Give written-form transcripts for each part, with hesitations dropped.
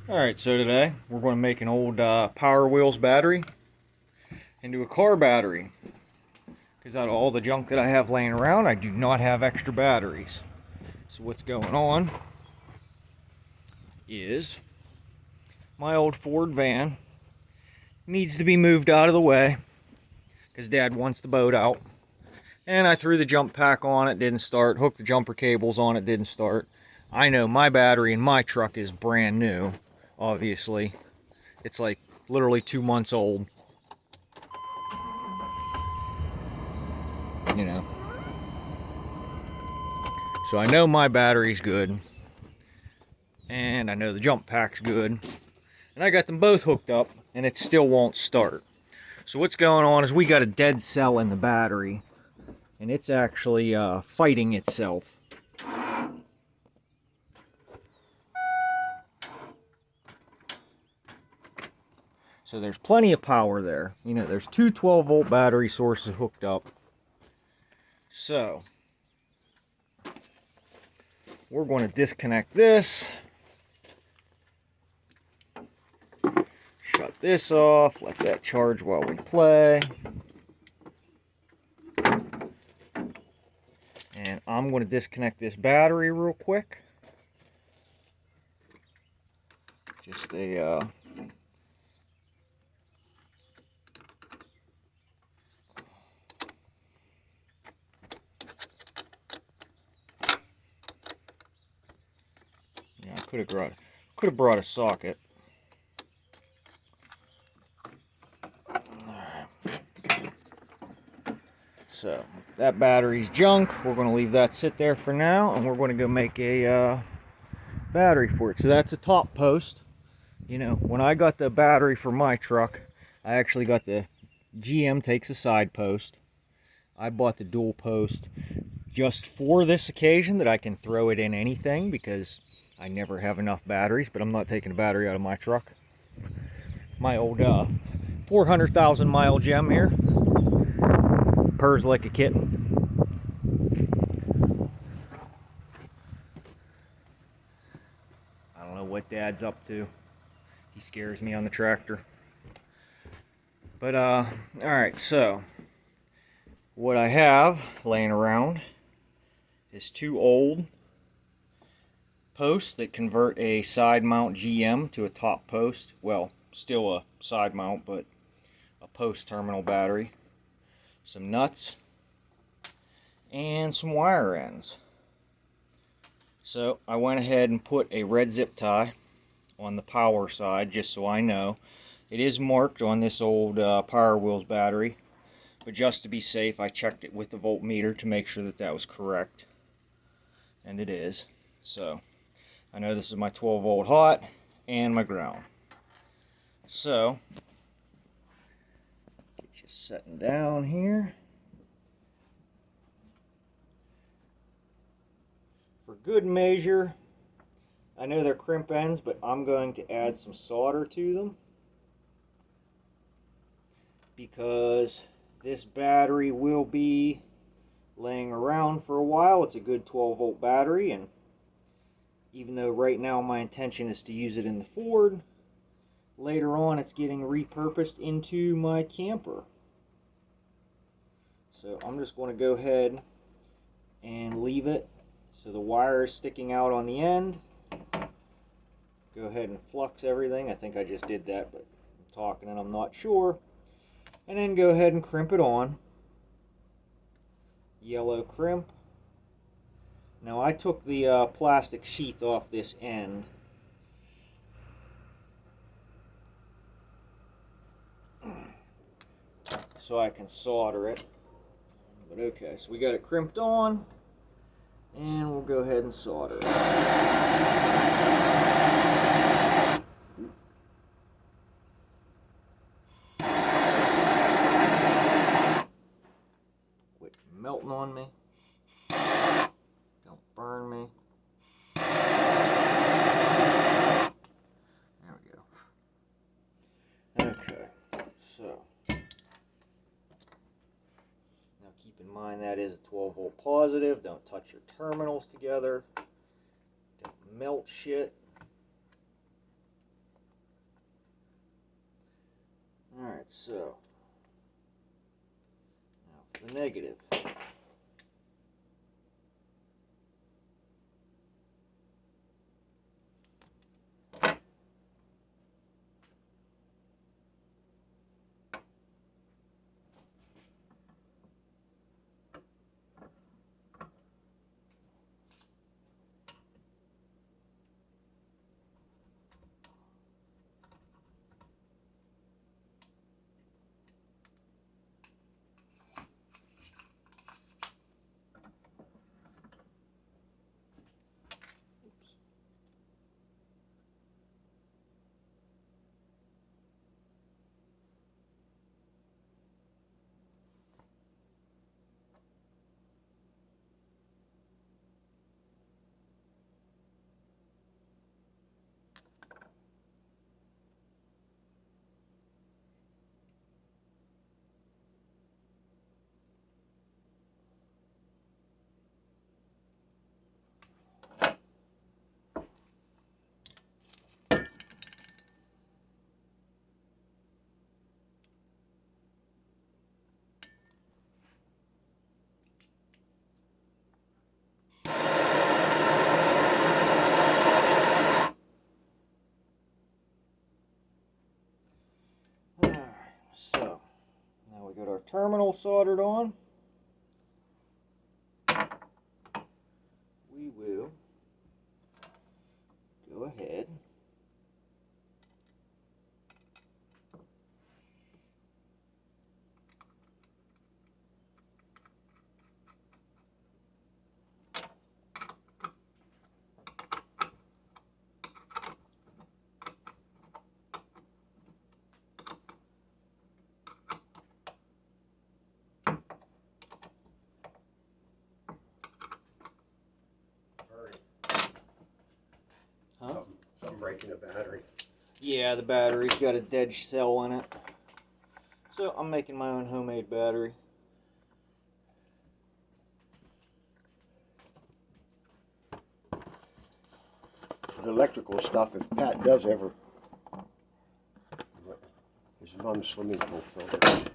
Alright, so today we're going to make an old Power Wheels battery into a car battery. Because out of all the junk that I have laying around, I do not have extra batteries. So what's going on is my old Ford van needs to be moved out of the way because Dad wants the boat out. And I threw the jump pack on it, didn't start. Hooked the jumper cables on it, didn't start. I know my battery in my truck is brand new, obviously. It's like literally 2 months old. You know. So I know my battery's good. And I know the jump pack's good. And I got them both hooked up, and it still won't start. So what's going on is we got a dead cell in the battery. And it's actually fighting itself. So there's plenty of power there. You know, there's two 12-volt battery sources hooked up. So we're going to disconnect this. Shut this off. Let that charge while we play. And I'm going to disconnect this battery real quick. Just a yeah, I could have brought a socket. So that battery's junk. We're going to leave that sit there for now, and we're going to go make a battery for it. So that's a top post. You know, when I got the battery for my truck, I actually got the GM takes a side post. I bought the dual post just for this occasion that I can throw it in anything because I never have enough batteries, but I'm not taking a battery out of my truck. My old 400,000 mile gem here. Purrs like a kitten. I don't know what Dad's up to. He scares me on the tractor. But, alright, so what I have laying around is two old posts that convert a side mount GM to a top post. Well, still a side mount, but a post terminal battery. Some nuts and some wire ends. So I went ahead and put a red zip tie on the power side just so I know. It is marked on this old Power Wheels battery, but just to be safe I checked it with the voltmeter to make sure that that was correct, and it is. So I know this is my 12-volt hot and my ground. So get you setting down here. For good measure, I know they're crimp ends, but I'm going to add some solder to them because this battery will be laying around for a while. It's a good 12-volt battery, and even though right now my intention is to use it in the Ford, later on it's getting repurposed into my camper. So I'm just going to go ahead and leave it so the wire is sticking out on the end. Go ahead and flux everything. I think I just did that, but I'm talking and I'm not sure. And then go ahead and crimp it on. Yellow crimp. Now I took the plastic sheath off this end. So I can solder it. But okay, so we got it crimped on. And we'll go ahead and solder it. Quit melting on me. Don't burn me. There we go. Okay, so now keep in mind that is a 12-volt positive. Don't touch your terminals together. Don't melt shit. Alright, so now for the negative. Alright, so now we got our terminal soldered on. We will go ahead I'm breaking a battery. Yeah, the battery's got a dead cell in it. So I'm making my own homemade battery. The electrical stuff, if Pat does ever, his mom's swimming pool filter.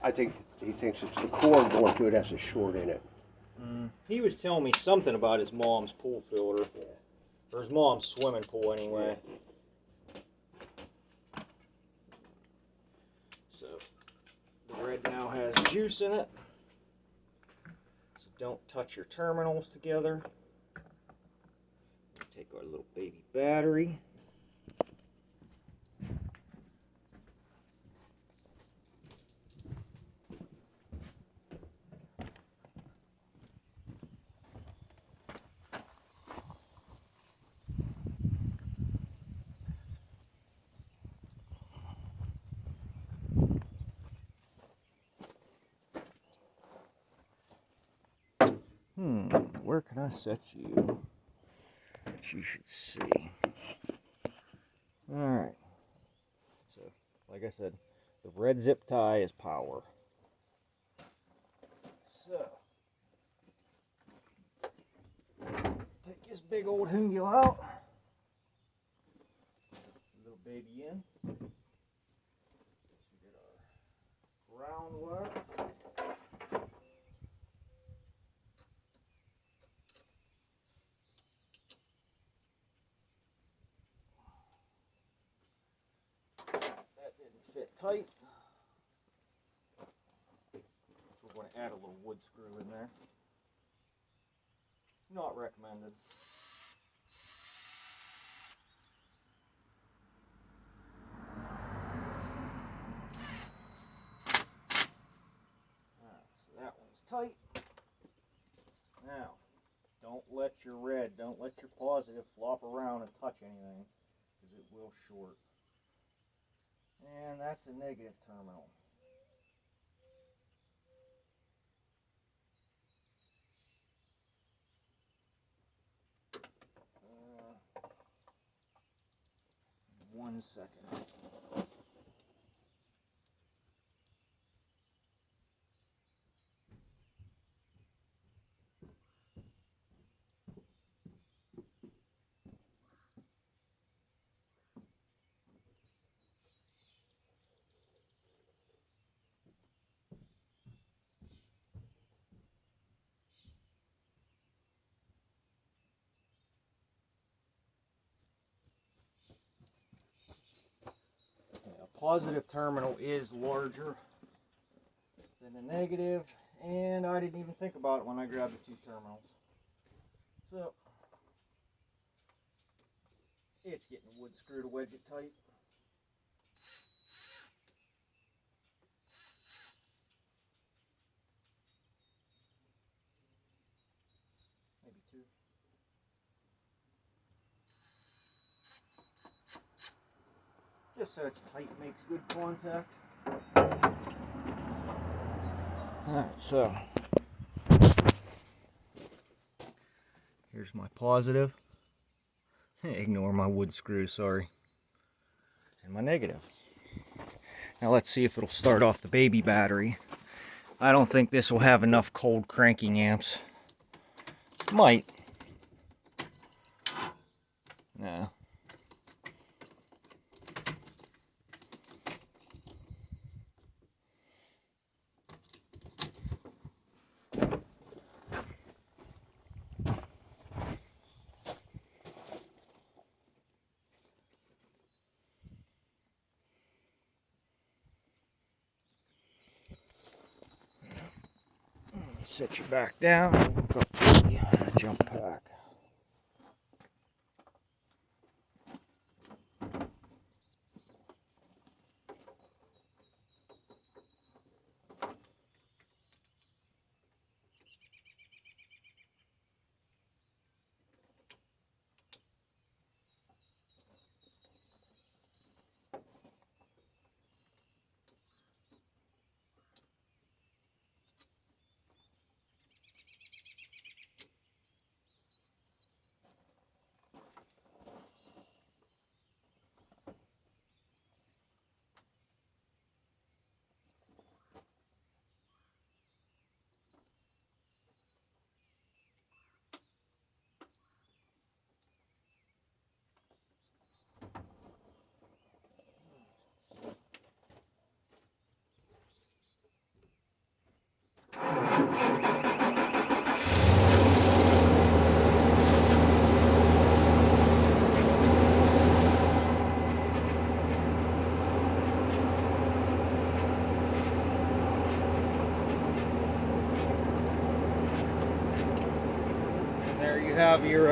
I think he thinks it's the cord going to it has a short in it. He was telling me something about his mom's pool filter. Yeah. Or his mom's swimming pool anyway. So the red now has juice in it. So don't touch your terminals together. Take our little baby battery. Where can I set you? That you should see. Alright. So, like I said, the red zip tie is power. So, take this big old wheel out. Little baby in. We get our ground wire. That didn't fit tight. So we're going to add a little wood screw in there. Not recommended. Alright, so that one's tight. Now, don't let your positive flop around and touch anything, because it will short. And that's a negative terminal. Uh, 1 second. positive terminal is larger than the negative, and I didn't even think about it when I grabbed the two terminals. So it's getting a wood screw to wedge it tight. Maybe two. Just so it's tight, makes good contact. Alright, so here's my positive. Ignore my wood screw, sorry. And my negative. Now let's see if it'll start off the baby battery. I don't think this will have enough cold cranking amps. Might. No. Set you back down. Hook up the jump pack. There you have your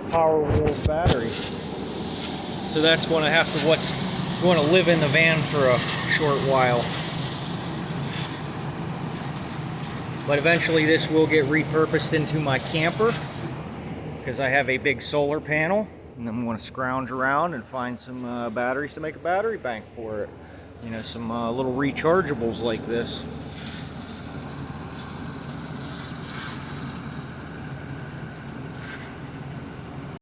powerwheels battery. So that's going to have to what's going to live in the van for a short while. But eventually this will get repurposed into my camper because I have a big solar panel, and I'm going to scrounge around and find some batteries to make a battery bank for it. You know, some little rechargeables like this.